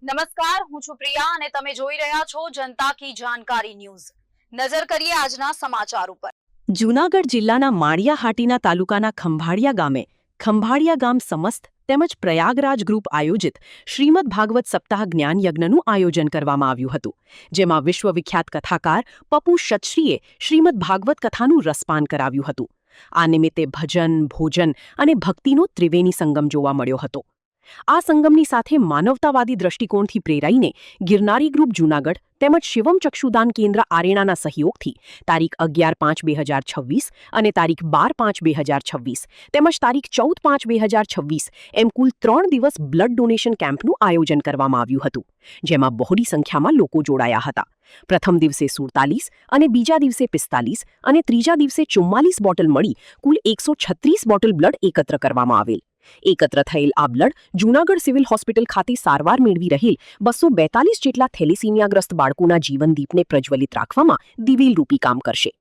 નમસ્કાર, હું છું પ્રિયા અને તમે જોઈ રહ્યા છો જનતા કી જાણકારી ન્યૂઝ। નજર કરીએ આજના સમાચાર ઉપર। જૂનાગઢ જિલ્લાના માળિયાહાટીના તાલુકાના ખંભાળિયા ગામે ખંભાળિયા ગામ સમસ્ત તેમજ પ્રયાગરાજ ગ્રુપ આયોજિત શ્રીમદ ભાગવત સપ્તાહ જ્ઞાન યજ્ઞનું આયોજન કરવામાં આવ્યું હતું, જેમાં વિશ્વવિખ્યાત કથાકાર પપુ શતશ્રીએ શ્રીમદ ભાગવત કથાનું રસપાન કરાવ્યું હતું। આ નિમિત્તે ભજન, ભોજન અને ભક્તિનો ત્રિવેણી સંગમ જોવા મળ્યો હતો। આ સંગમની સાથે માનવતાવાદી દ્રષ્ટિકોણથી પ્રેરાઈને ગિરનારી ગ્રુપ જૂનાગઢ તેમજ શિવમ ચક્ષુદાન કેન્દ્ર આરેણાના સહયોગથી તારીખ 11/5/2026 અને તારીખ 12/5/2026 તેમજ તારીખ 14/5/2026 એમ કુલ 3 દિવસ બ્લડ ડોનેશન કેમ્પનું આયોજન કરવામાં આવ્યું હતું, જેમાં બહોળી સંખ્યામાં લોકો જોડાયા હતા। પ્રથમ દિવસે 47 અને બીજા દિવસે 45 અને ત્રીજા દિવસે 44 બોટલ મળી કુલ 136 બોટલ બ્લડ એકત્ર કરવામાં આવેલ। એકત્ર થયેલ આ બ્લડ જૂનાગઢ સિવિલ હોસ્પિટલ ખાતે સારવાર મેળવી રહેલ 242 જેટલા થેલેસીમિયાગ્રસ્ત બાળકોના જીવનદીપને પ્રજ્વલિત રાખવામાં દિવેલ રૂપી કામ કરશે।